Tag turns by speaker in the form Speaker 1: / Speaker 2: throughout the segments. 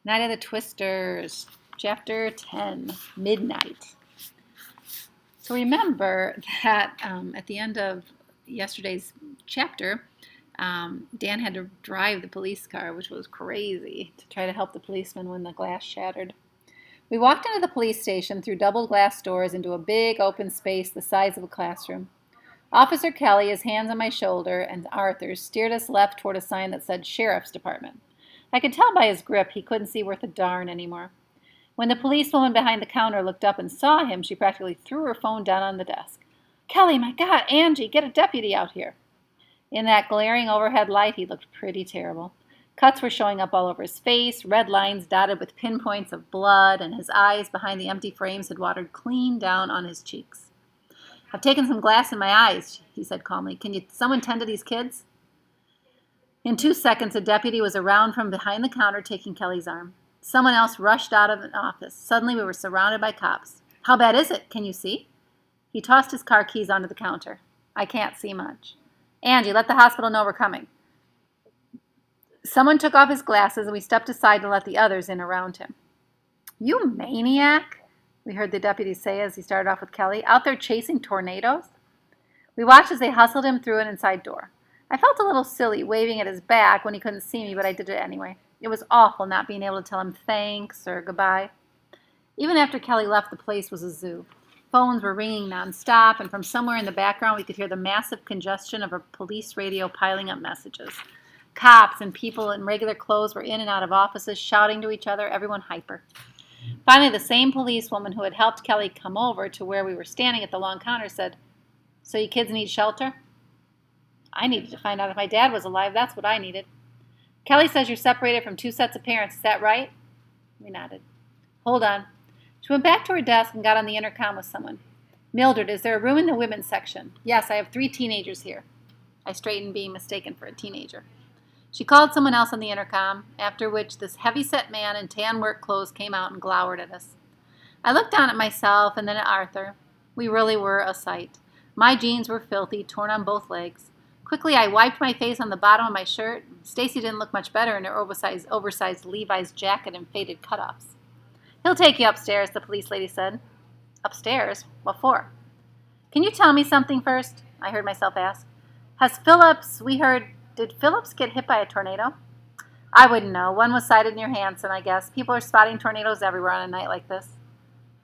Speaker 1: Night of the Twisters, Chapter 10, Midnight. So remember that at the end of yesterday's chapter, Dan had to drive the police car, which was crazy, to try to help the policeman when the glass shattered. We walked into the police station through double glass doors into a big open space the size of a classroom. Officer Kelly, his hands on my shoulder, and Arthur's, steered us left toward a sign that said Sheriff's Department. I could tell by his grip he couldn't see worth a darn anymore. When the policewoman behind the counter looked up and saw him, she practically threw her phone down on the desk. "Kelly, my God, Angie, get a deputy out here." In that glaring overhead light, he looked pretty terrible. Cuts were showing up all over his face, red lines dotted with pinpoints of blood, and his eyes behind the empty frames had watered clean down on his cheeks. "I've taken some glass in my eyes," he said calmly. "Can someone tend to these kids?" In 2 seconds, a deputy was around from behind the counter taking Kelly's arm. Someone else rushed out of an office. Suddenly, we were surrounded by cops. "How bad is it? Can you see?" He tossed his car keys onto the counter. "I can't see much." "Angie, let the hospital know we're coming." Someone took off his glasses, and we stepped aside to let the others in around him. "You maniac," we heard the deputy say as he started off with Kelly. "Out there chasing tornadoes?" We watched as they hustled him through an inside door. I felt a little silly waving at his back when he couldn't see me, but I did it anyway. It was awful not being able to tell him thanks or goodbye. Even after Kelly left, the place was a zoo. Phones were ringing nonstop, and from somewhere in the background we could hear the massive congestion of a police radio piling up messages. Cops and people in regular clothes were in and out of offices, shouting to each other, everyone hyper. Finally, the same policewoman who had helped Kelly come over to where we were standing at the long counter said, "So you kids need shelter?" I needed to find out if my dad was alive. That's what I needed. "Kelly says you're separated from 2 sets of parents. Is that right?" We nodded. "Hold on." She went back to her desk and got on the intercom with someone. "Mildred, is there a room in the women's section?" "Yes, I have 3 teenagers here." I straightened, being mistaken for a teenager. She called someone else on the intercom, after which this heavy-set man in tan work clothes came out and glowered at us. I looked down at myself and then at Arthur. We really were a sight. My jeans were filthy, torn on both legs. Quickly, I wiped my face on the bottom of my shirt. Stacy didn't look much better in her oversized Levi's jacket and faded cutoffs. "He'll take you upstairs," the police lady said. "Upstairs? What for?" "Can you tell me something first?" I heard myself ask. Did Phillips get hit by a tornado?" "I wouldn't know. One was sighted near Hanson, I guess. People are spotting tornadoes everywhere on a night like this."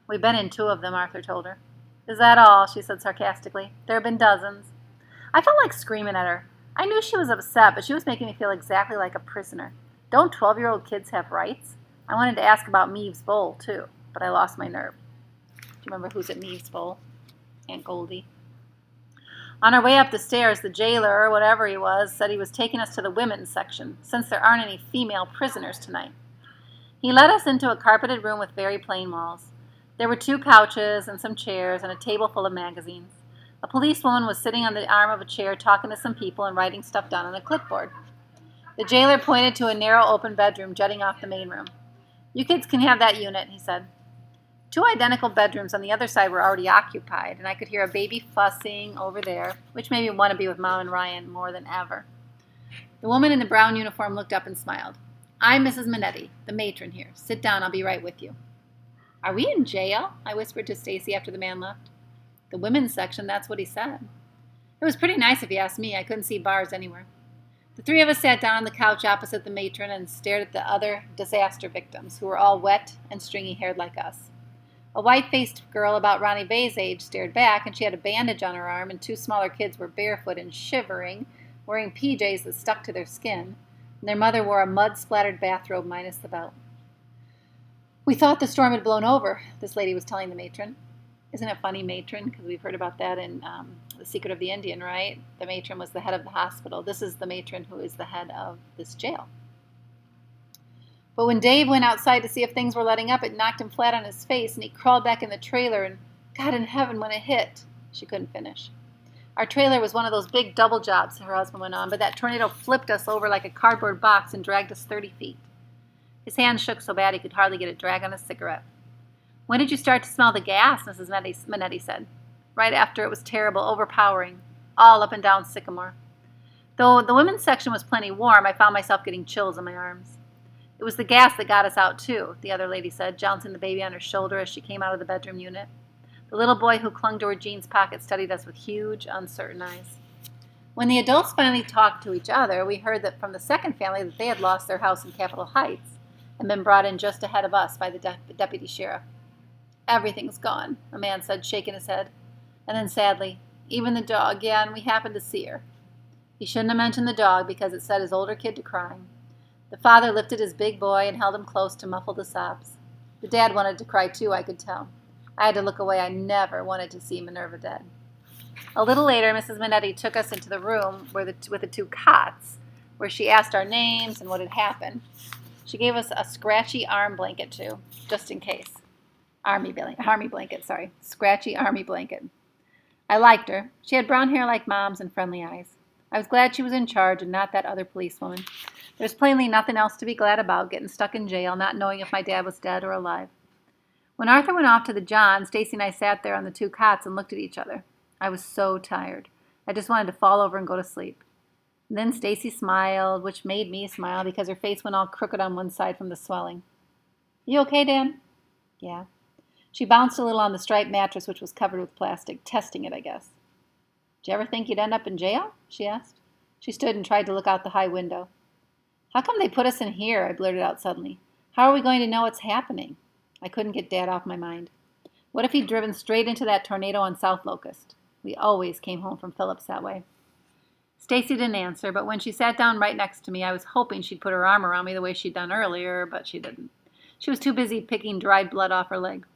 Speaker 1: "We've been in 2 of them," Arthur told her. "Is that all?" she said sarcastically. "There have been dozens." I felt like screaming at her. I knew she was upset, but she was making me feel exactly like a prisoner. Don't 12-year-old kids have rights? I wanted to ask about Meaves Bowl, too, but I lost my nerve. Do you remember who's at Meaves Bowl? Aunt Goldie. On our way up the stairs, the jailer, or whatever he was, said he was taking us to the women's section, since there aren't any female prisoners tonight. He led us into a carpeted room with very plain walls. There were 2 couches and some chairs and a table full of magazines. A policewoman was sitting on the arm of a chair talking to some people and writing stuff down on a clipboard. The jailer pointed to a narrow open bedroom jutting off the main room. "You kids can have that unit," he said. 2 identical bedrooms on the other side were already occupied, and I could hear a baby fussing over there, which made me want to be with Mom and Ryan more than ever. The woman in the brown uniform looked up and smiled. "I'm Mrs. Minetti, the matron here. Sit down, I'll be right with you." "Are we in jail?" I whispered to Stacy after the man left. "The women's section, that's what he said." It was pretty nice if you asked me. I couldn't see bars anywhere. The 3 of us sat down on the couch opposite the matron and stared at the other disaster victims, who were all wet and stringy-haired like us. A white-faced girl about Ronnie Bay's age stared back, and she had a bandage on her arm, and 2 smaller kids were barefoot and shivering, wearing PJs that stuck to their skin, and their mother wore a mud-splattered bathrobe minus the belt. "We thought the storm had blown over," this lady was telling the matron. Isn't it funny, matron? Because we've heard about that in The Secret of the Indian, right? The matron was the head of the hospital. This is the matron who is the head of this jail. "But when Dave went outside to see if things were letting up, it knocked him flat on his face, and he crawled back in the trailer, and God in heaven, when it hit." She couldn't finish. "Our trailer was one of those big double jobs," her husband went on, "but that tornado flipped us over like a cardboard box and dragged us 30 feet. His hand shook so bad he could hardly get a drag on his cigarette. "When did you start to smell the gas?" Mrs. Minetti said. "Right after. It was terrible, overpowering, all up and down Sycamore. Though the women's section was plenty warm, I found myself getting chills in my arms. It was the gas that got us out, too, the other lady said, jouncing the baby on her shoulder as she came out of the bedroom unit. The little boy who clung to her jeans pocket studied us with huge, uncertain eyes. When the adults finally talked to each other, we heard that from the second family that they had lost their house in Capitol Heights and been brought in just ahead of us by the deputy sheriff. Everything's gone, a man said, shaking his head. And then sadly, even the dog, yeah, and we happened to see her. He shouldn't have mentioned the dog because it set his older kid to crying. The father lifted his big boy and held him close to muffle the sobs. The dad wanted to cry too, I could tell. I had to look away. I never wanted to see Minerva dead. A little later, Mrs. Minetti took us into the room with the two cots, where she asked our names and what had happened. She gave us a scratchy arm blanket, too, just in case. Army blanket, sorry. Scratchy army blanket. I liked her. She had brown hair like Mom's and friendly eyes. I was glad she was in charge and not that other policewoman. There was plainly nothing else to be glad about, getting stuck in jail, not knowing if my dad was dead or alive. When Arthur went off to the John, Stacy and I sat there on the two cots and looked at each other. I was so tired. I just wanted to fall over and go to sleep. And then Stacy smiled, which made me smile because her face went all crooked on one side from the swelling. You okay, Dan? Yeah. She bounced a little on the striped mattress, which was covered with plastic, testing it, I guess. Did you ever think you'd end up in jail? She asked. She stood and tried to look out the high window. How come they put us in here? I blurted out suddenly. How are we going to know what's happening? I couldn't get Dad off my mind. What if he'd driven straight into that tornado on South Locust? We always came home from Phillips that way. Stacy didn't answer, but when she sat down right next to me, I was hoping she'd put her arm around me the way she'd done earlier, but she didn't. She was too busy picking dried blood off her leg.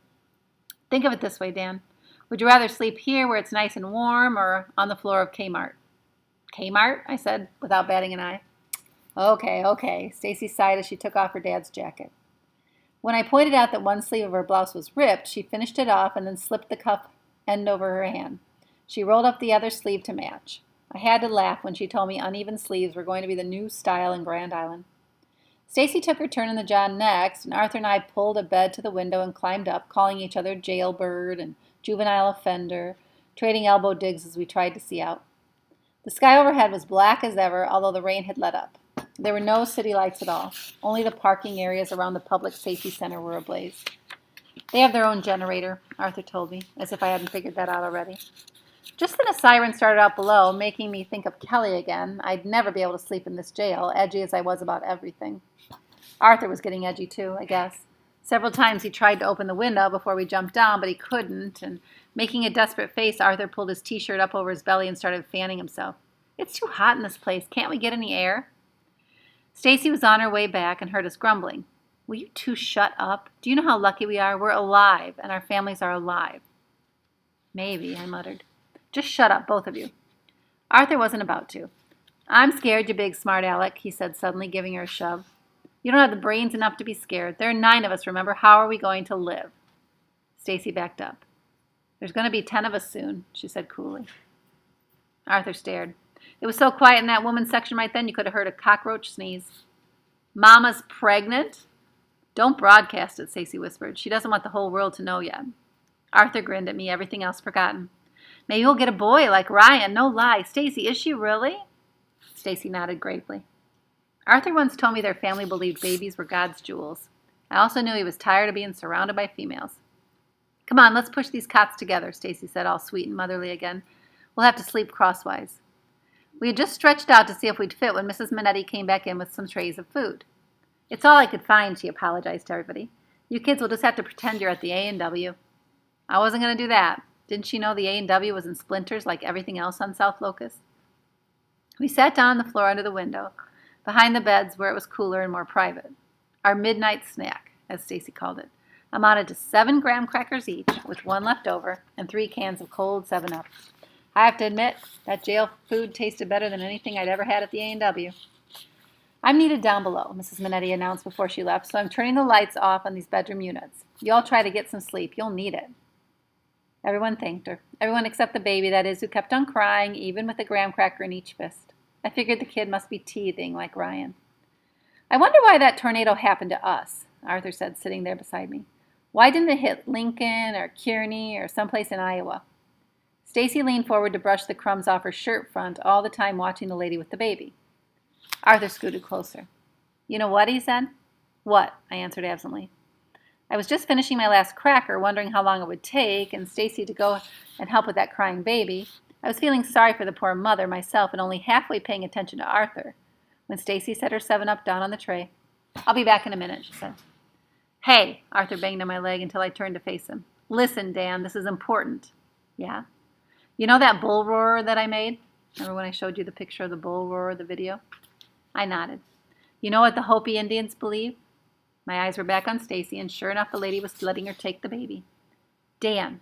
Speaker 1: Think of it this way, Dan. Would you rather sleep here where it's nice and warm or on the floor of Kmart? Kmart? I said, without batting an eye. Okay. Stacy sighed as she took off her dad's jacket. When I pointed out that one sleeve of her blouse was ripped, she finished it off and then slipped the cuff end over her hand. She rolled up the other sleeve to match. I had to laugh when she told me uneven sleeves were going to be the new style in Grand Island. Stacy took her turn in the John next, and Arthur and I pulled a bed to the window and climbed up, calling each other jailbird and juvenile offender, trading elbow digs as we tried to see out. The sky overhead was black as ever, although the rain had let up. There were no city lights at all. Only the parking areas around the public safety center were ablaze. They have their own generator, Arthur told me, as if I hadn't figured that out already. Just then a siren started out below, making me think of Kelly again. I'd never be able to sleep in this jail, edgy as I was about everything. Arthur was getting edgy too, I guess. Several times he tried to open the window before we jumped down, but he couldn't, and making a desperate face, Arthur pulled his t-shirt up over his belly and started fanning himself. It's too hot in this place. Can't we get any air? Stacy was on her way back and heard us grumbling. Will you two shut up? Do you know how lucky we are? We're alive, and our families are alive. Maybe, I muttered. Just shut up, both of you. Arthur wasn't about to. I'm scared, you big smart aleck, he said suddenly, giving her a shove. You don't have the brains enough to be scared. There are 9 of us, remember. How are we going to live? Stacy backed up. There's going to be 10 of us soon, she said coolly. Arthur stared. It was so quiet in that woman's section right then you could have heard a cockroach sneeze. Mama's pregnant? Don't broadcast it, Stacy whispered. She doesn't want the whole world to know yet. Arthur grinned at me, everything else forgotten. Maybe we'll get a boy like Ryan. No lie. Stacy, is she really? Stacy nodded gravely. Arthur once told me their family believed babies were God's jewels. I also knew he was tired of being surrounded by females. Come on, let's push these cots together, Stacy said, all sweet and motherly again. We'll have to sleep crosswise. We had just stretched out to see if we'd fit when Mrs. Minetti came back in with some trays of food. It's all I could find, she apologized to everybody. You kids will just have to pretend you're at the A&W. I wasn't going to do that. Didn't she know the A&W was in splinters like everything else on South Locust? We sat down on the floor under the window, behind the beds where it was cooler and more private. Our midnight snack, as Stacy called it, amounted to 7 graham crackers each, with 1 left over, and 3 cans of cold 7-Up. I have to admit, that jail food tasted better than anything I'd ever had at the A&W. I'm needed down below, Mrs. Minetti announced before she left, so I'm turning the lights off on these bedroom units. You all try to get some sleep. You'll need it. Everyone thanked her. Everyone except the baby, that is, who kept on crying, even with a graham cracker in each fist. I figured the kid must be teething like Ryan. I wonder why that tornado happened to us, Arthur said, sitting there beside me. Why didn't it hit Lincoln or Kearney or someplace in Iowa? Stacy leaned forward to brush the crumbs off her shirt front, all the time watching the lady with the baby. Arthur scooted closer. You know what, he said? What? I answered absently. I was just finishing my last cracker, wondering how long it would take, and Stacy to go and help with that crying baby. I was feeling sorry for the poor mother myself and only halfway paying attention to Arthur when Stacy set her 7-Up down on the tray. I'll be back in a minute, she said. Hey, Arthur banged on my leg until I turned to face him. Listen, Dan, this is important. Yeah? You know that bull roarer that I made? Remember when I showed you the picture of the bull roarer, the video? I nodded. You know what the Hopi Indians believe? My eyes were back on Stacy, and sure enough, the lady was letting her take the baby. Dan,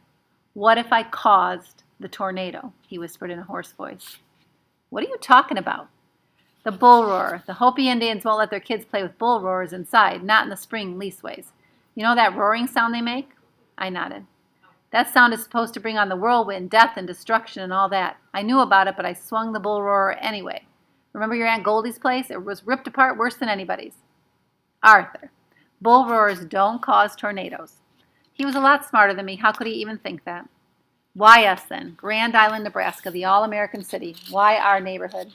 Speaker 1: what if I caused the tornado? He whispered in a hoarse voice. What are you talking about? The bull roarer. The Hopi Indians won't let their kids play with bull roarers inside, not in the spring leastways. You know that roaring sound they make? I nodded. That sound is supposed to bring on the whirlwind, death and destruction and all that. I knew about it, but I swung the bull roarer anyway. Remember your Aunt Goldie's place? It was ripped apart worse than anybody's. Arthur, bull roarers don't cause tornadoes. He was a lot smarter than me. How could he even think that? Why us then? Grand Island, Nebraska, the all-American city. Why our neighborhood?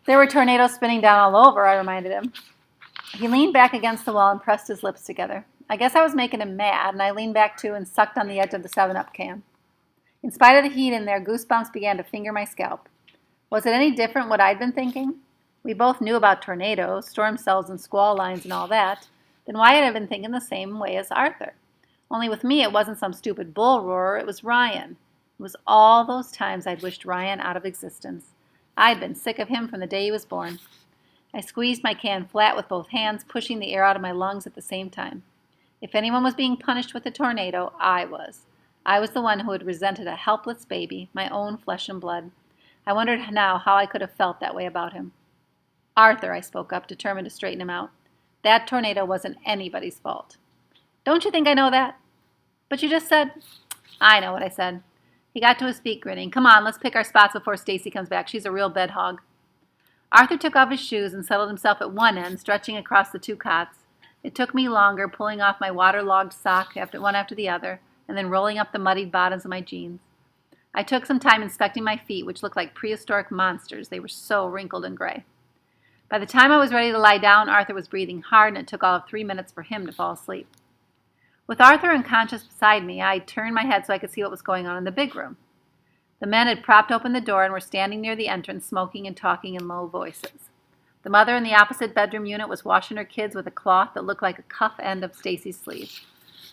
Speaker 1: There were tornadoes spinning down all over, I reminded him. He leaned back against the wall and pressed his lips together. I guess I was making him mad, and I leaned back too and sucked on the edge of the 7-Up can. In spite of the heat in there, goosebumps began to finger my scalp. Was it any different what I'd been thinking? We both knew about tornadoes, storm cells and squall lines and all that. Then why had I been thinking the same way as Arthur? Only with me it wasn't some stupid bull roarer, it was Ryan. It was all those times I'd wished Ryan out of existence. I'd been sick of him from the day he was born. I squeezed my can flat with both hands, pushing the air out of my lungs at the same time. If anyone was being punished with a tornado, I was. I was the one who had resented a helpless baby, my own flesh and blood. I wondered now how I could have felt that way about him. Arthur, I spoke up, determined to straighten him out. That tornado wasn't anybody's fault. Don't you think I know that? But you just said... I know what I said. He got to his feet, grinning. Come on, let's pick our spots before Stacy comes back. She's a real bed hog. Arthur took off his shoes and settled himself at one end, stretching across the two cots. It took me longer, pulling off my waterlogged sock one after the other, and then rolling up the muddied bottoms of my jeans. I took some time inspecting my feet, which looked like prehistoric monsters. They were so wrinkled and gray. By the time I was ready to lie down, Arthur was breathing hard, and it took all of 3 minutes for him to fall asleep. With Arthur unconscious beside me, I turned my head so I could see what was going on in the big room. The men had propped open the door and were standing near the entrance, smoking and talking in low voices. The mother in the opposite bedroom unit was washing her kids with a cloth that looked like a cuff end of Stacy's sleeve.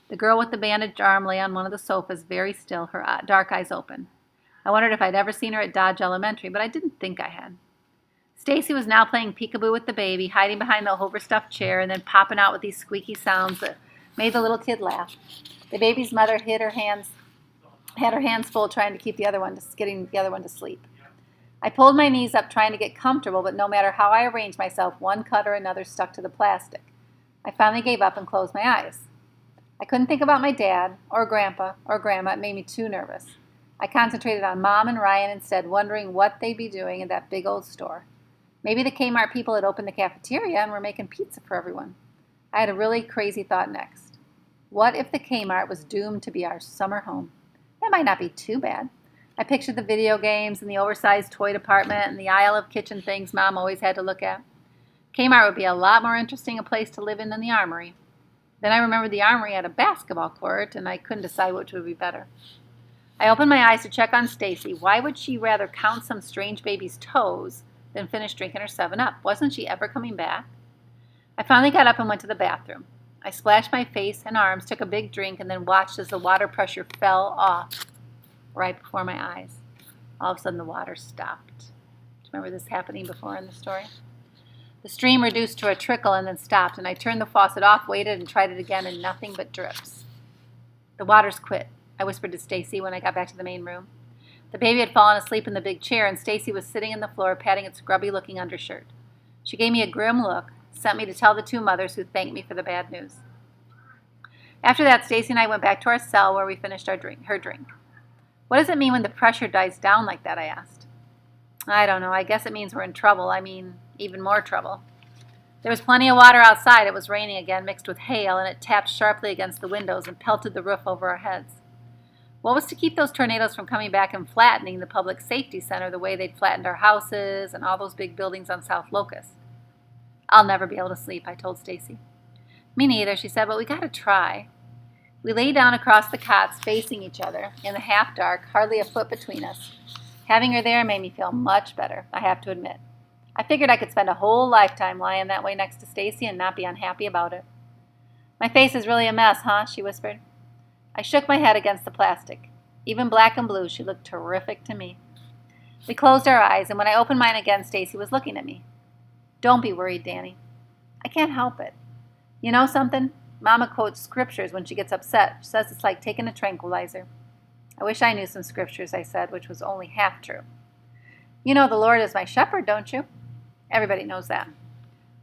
Speaker 1: The girl with the bandaged arm lay on one of the sofas, very still, her dark eyes open. I wondered if I'd ever seen her at Dodge Elementary, but I didn't think I had. Stacy was now playing peekaboo with the baby, hiding behind the overstuffed chair and then popping out with these squeaky sounds that made the little kid laugh. The baby's mother had her hands full trying to keep getting the other one to sleep. I pulled my knees up trying to get comfortable, but no matter how I arranged myself, one cut or another stuck to the plastic. I finally gave up and closed my eyes. I couldn't think about my dad, or Grandpa, or Grandma. It made me too nervous. I concentrated on Mom and Ryan instead, wondering what they'd be doing in that big old store. Maybe the Kmart people had opened the cafeteria and were making pizza for everyone. I had a really crazy thought next. What if the Kmart was doomed to be our summer home? That might not be too bad. I pictured the video games and the oversized toy department and the aisle of kitchen things Mom always had to look at. Kmart would be a lot more interesting a place to live in than the Armory. Then I remembered the Armory had a basketball court, and I couldn't decide which would be better. I opened my eyes to check on Stacy. Why would she rather count some strange baby's toes than finish drinking her 7-Up? Wasn't she ever coming back? I finally got up and went to the bathroom. I splashed my face and arms, took a big drink, and then watched as the water pressure fell off right before my eyes. All of a sudden, the water stopped. Do you remember this happening before in the story? The stream reduced to a trickle and then stopped, and I turned the faucet off, waited, and tried it again, and nothing but drips. The water's quit, I whispered to Stacy when I got back to the main room. The baby had fallen asleep in the big chair, and Stacy was sitting on the floor, patting its grubby-looking undershirt. She gave me a grim look, sent me to tell the two mothers, who thanked me for the bad news. After that, Stacy and I went back to our cell where we finished her drink. What does it mean when the pressure dies down like that, I asked. I don't know. I guess it means we're in trouble. I mean, even more trouble. There was plenty of water outside. It was raining again, mixed with hail, and it tapped sharply against the windows and pelted the roof over our heads. What was to keep those tornadoes from coming back and flattening the public safety center the way they'd flattened our houses and all those big buildings on South Locust? I'll never be able to sleep, I told Stacy. Me neither, she said, but we gotta try. We lay down across the cots, facing each other, in the half-dark, hardly a foot between us. Having her there made me feel much better, I have to admit. I figured I could spend a whole lifetime lying that way next to Stacy and not be unhappy about it. My face is really a mess, huh? She whispered. I shook my head against the plastic. Even black and blue, she looked terrific to me. We closed our eyes, and when I opened mine again, Stacy was looking at me. Don't be worried, Danny. I can't help it. You know something? Mama quotes scriptures when she gets upset. She says it's like taking a tranquilizer. I wish I knew some scriptures, I said, which was only half true. You know the Lord is my shepherd, don't you? Everybody knows that.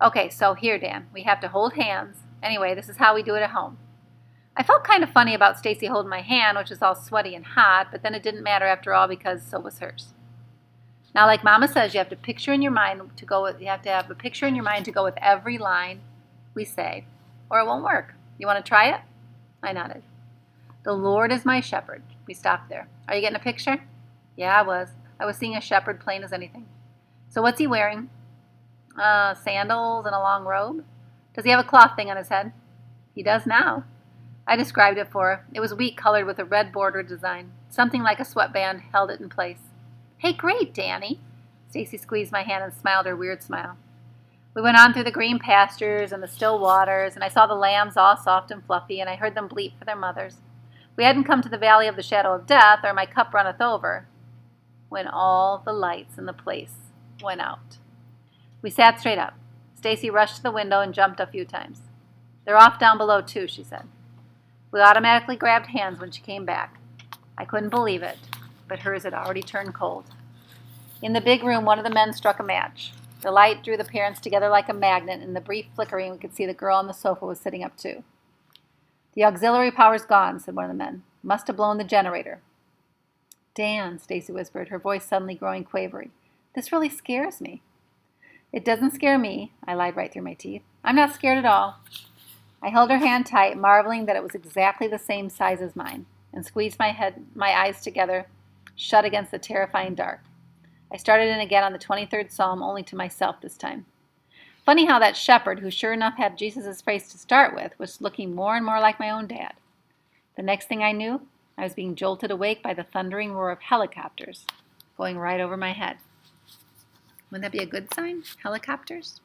Speaker 1: Okay, so here, Dan, we have to hold hands. Anyway, this is how we do it at home. I felt kind of funny about Stacy holding my hand, which was all sweaty and hot, but then it didn't matter after all because so was hers. Now, like Mama says, you have to have a picture in your mind to go with every line we say, or it won't work. You want to try it? I nodded. The Lord is my shepherd. We stopped there. Are you getting a picture? Yeah, I was. I was seeing a shepherd plain as anything. So what's he wearing? Sandals and a long robe? Does he have a cloth thing on his head? He does now. I described it for her. It was wheat colored with a red border design. Something like a sweatband held it in place. Hey, great, Danny. Stacy squeezed my hand and smiled her weird smile. We went on through the green pastures and the still waters, and I saw the lambs all soft and fluffy, and I heard them bleat for their mothers. We hadn't come to the valley of the shadow of death, or my cup runneth over, when all the lights in the place went out. We sat straight up. Stacy rushed to the window and jumped a few times. They're off down below, too, she said. We automatically grabbed hands when she came back. I couldn't believe it, but hers had already turned cold. In the big room, one of the men struck a match. The light drew the parents together like a magnet. In the brief flickering, we could see the girl on the sofa was sitting up, too. The auxiliary power's gone, said one of the men. Must have blown the generator. Dan, Stacy whispered, her voice suddenly growing quavery. This really scares me. It doesn't scare me, I lied right through my teeth. I'm not scared at all. I held her hand tight, marveling that it was exactly the same size as mine, and squeezed my eyes together, shut against the terrifying dark. I started in again on the 23rd Psalm, only to myself this time. Funny how that shepherd, who sure enough had Jesus' face to start with, was looking more and more like my own dad. The next thing I knew, I was being jolted awake by the thundering roar of helicopters going right over my head. Wouldn't that be a good sign? Helicopters?